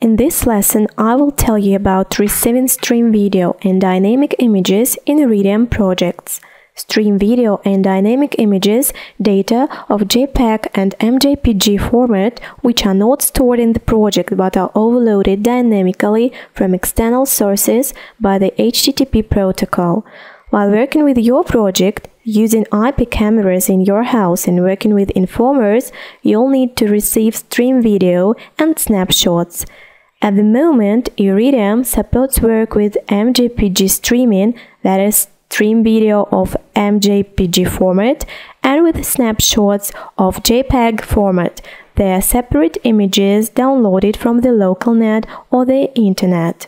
In this lesson, I will tell you about receiving stream video and dynamic images in iRidium projects. Stream video and dynamic images data of JPEG and MJPG format which are not stored in the project but are overloaded dynamically from external sources by the HTTP protocol. While working with your project, using IP cameras in your house and working with informers, you'll need to receive stream video and snapshots. At the moment, iRidium supports work with MJPG streaming, that is, stream video of MJPG format, and with snapshots of JPEG format. They are separate images downloaded from the local net or the internet.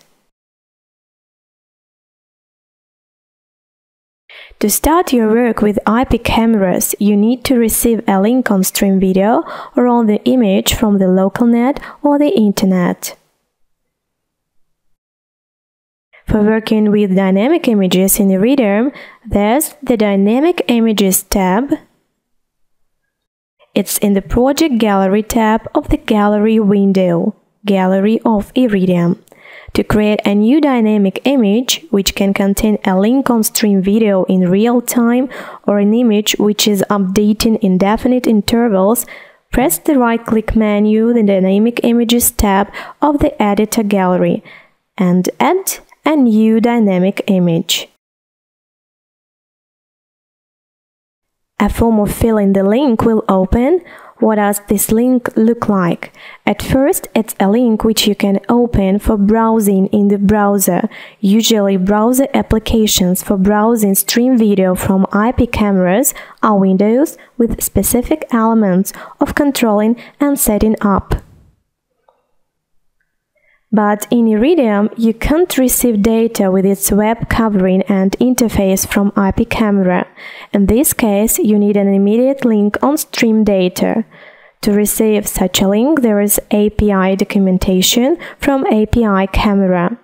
To start your work with IP cameras, you need to receive a link on stream video or on the image from the local net or the internet. For working with dynamic images in iRidium, there's the Dynamic Images tab. It's in the Project Gallery tab of the Gallery window, Gallery of iRidium. To create a new dynamic image, which can contain a link on stream video in real time or an image which is updating in definite intervals, press the right-click menu, the Dynamic Images tab of the Editor Gallery, and add a new dynamic image. A form of filling the link will open. What does this link look like? At first, it's a link which you can open for browsing in the browser. Usually, browser applications for browsing stream video from IP cameras are windows with specific elements of controlling and setting up. But in iRidium, you can't receive data with its web covering and interface from IP camera. In this case, you need an immediate link on stream data. To receive such a link, there is API documentation from API camera.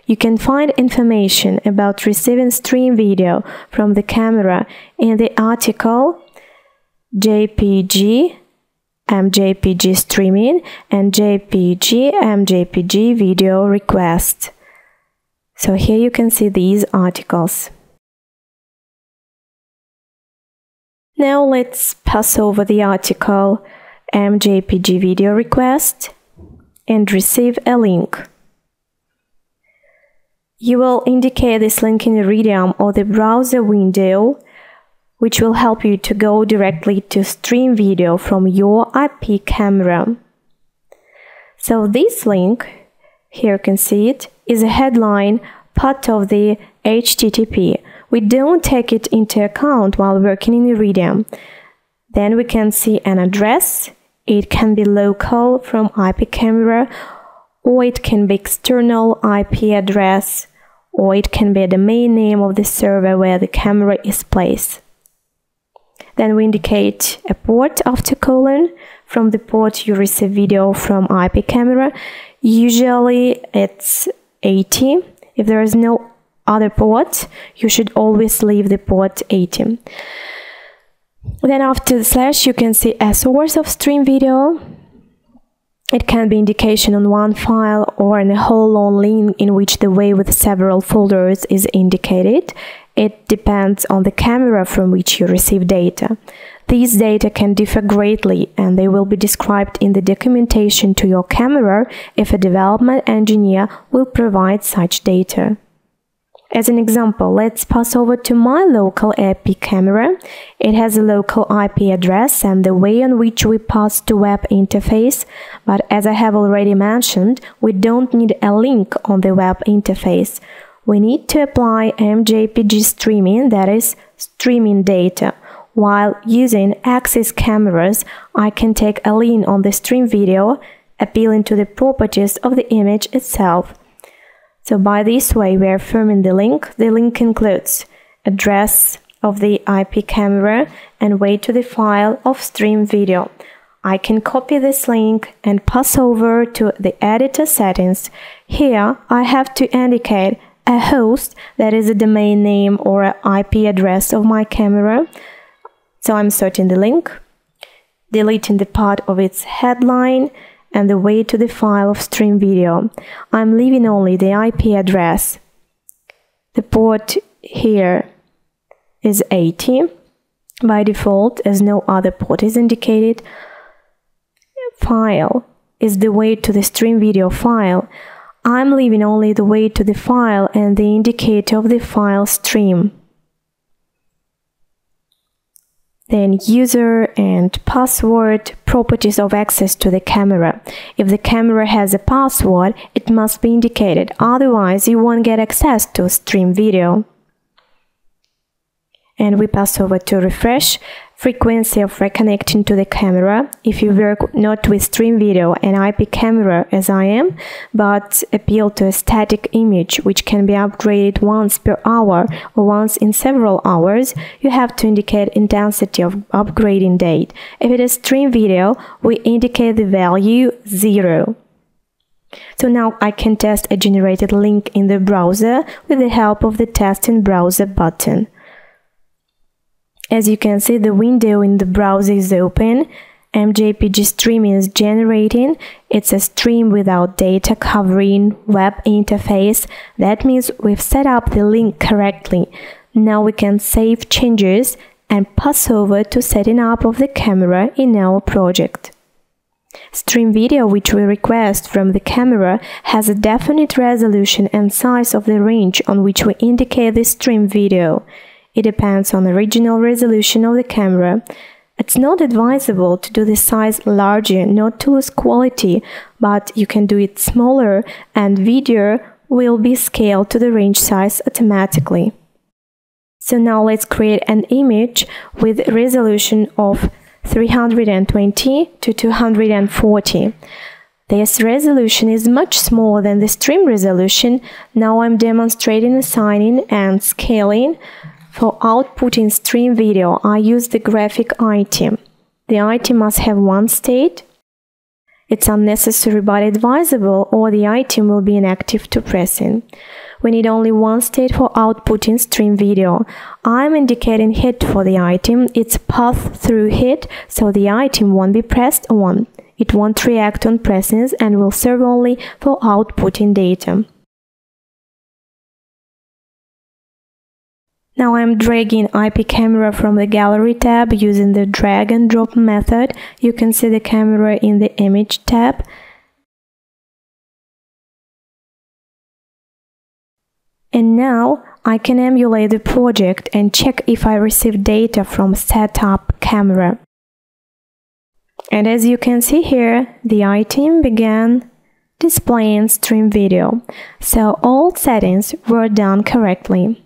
You can find information about receiving stream video from the camera in the article JPG MJPG streaming and JPG MJPG video request. So here you can see these articles. Now let's pass over the article MJPG video request and receive a link. You will indicate this link in iRidium or the browser window, which will help you to go directly to stream video from your IP camera. So this link, here you can see it, is a headline part of the HTTP. We don't take it into account while working in iRidium. Then we can see an address. It can be local from IP camera, or it can be external IP address, or it can be the domain name of the server where the camera is placed. Then we indicate a port after colon. From the port you receive video from IP camera. Usually it's 80. If there is no other port, you should always leave the port 80. Then after the slash you can see a source of stream video. It can be indication on one file or in a whole long link in which the way with several folders is indicated. It depends on the camera from which you receive data. These data can differ greatly and they will be described in the documentation to your camera if a development engineer will provide such data. As an example, let's pass over to my local IP camera. It has a local IP address and the way on which we pass to web interface, but as I have already mentioned, we don't need a link on the web interface. We need to apply MJPG streaming, that is, streaming data. While using Axis cameras, I can take a link on the stream video, appealing to the properties of the image itself. So by this way we are affirming the link. The link includes address of the IP camera and way to the file of stream video. I can copy this link and pass over to the editor settings. Here I have to indicate a host, that is a domain name or an IP address of my camera. So I'm inserting the link, deleting the part of its headline, and the way to the file of stream video. I'm leaving only the IP address. The port here is 80 by default, as no other port is indicated. File is the way to the stream video file. I'm leaving only the way to the file and the indicator of the file stream. Then user and password, properties of access to the camera. If the camera has a password, it must be indicated, otherwise you won't get access to stream video. And we pass over to refresh. Frequency of reconnecting to the camera. If you work not with stream video and IP camera as I am, but appeal to a static image which can be upgraded once per hour or once in several hours, you have to indicate intensity of upgrading date. If it is stream video, we indicate the value 0. So now I can test a generated link in the browser with the help of the Test in Browser button. As you can see, the window in the browser is open. MJPG stream is generating. It's a stream without data covering web interface. That means we've set up the link correctly. Now we can save changes and pass over to setting up of the camera in our project. Stream video which we request from the camera has a definite resolution and size of the range on which we indicate the stream video. It depends on the original resolution of the camera. It's not advisable to do the size larger, not to lose quality, but you can do it smaller and video will be scaled to the range size automatically. So now let's create an image with resolution of 320 to 240. This resolution is much smaller than the stream resolution. Now I'm demonstrating assigning and scaling. For outputting stream video, I use the graphic item. The item must have one state. It's unnecessary but advisable, or the item will be inactive to pressing. We need only one state for outputting stream video. I'm indicating hit for the item. It's path through hit, so the item won't be pressed on. It won't react on pressings and will serve only for outputting data. Now I'm dragging IP camera from the gallery tab using the drag and drop method. You can see the camera in the image tab. And now I can emulate the project and check if I receive data from setup camera. And as you can see here, the item began displaying stream video. So all settings were done correctly.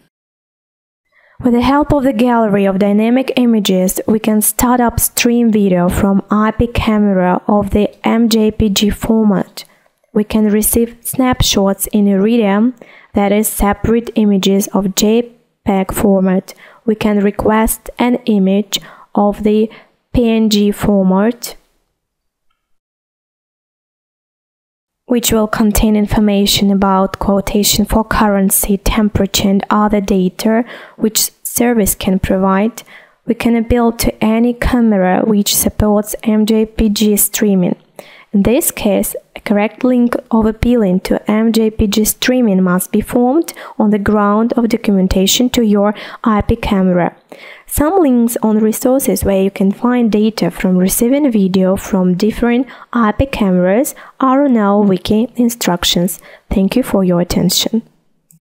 With the help of the gallery of dynamic images, we can start up stream video from IP camera of the MJPG format. We can receive snapshots in iRidium, that is, separate images of JPG format. We can request an image of the PNG format, which will contain information about quotation for currency, temperature and other data which service can provide. We can appeal to any camera which supports MJPG streaming. In this case, a correct link of appealing to MJPG streaming must be formed on the ground of documentation to your IP camera. Some links on resources where you can find data from receiving video from different IP cameras are on our wiki instructions. Thank you for your attention.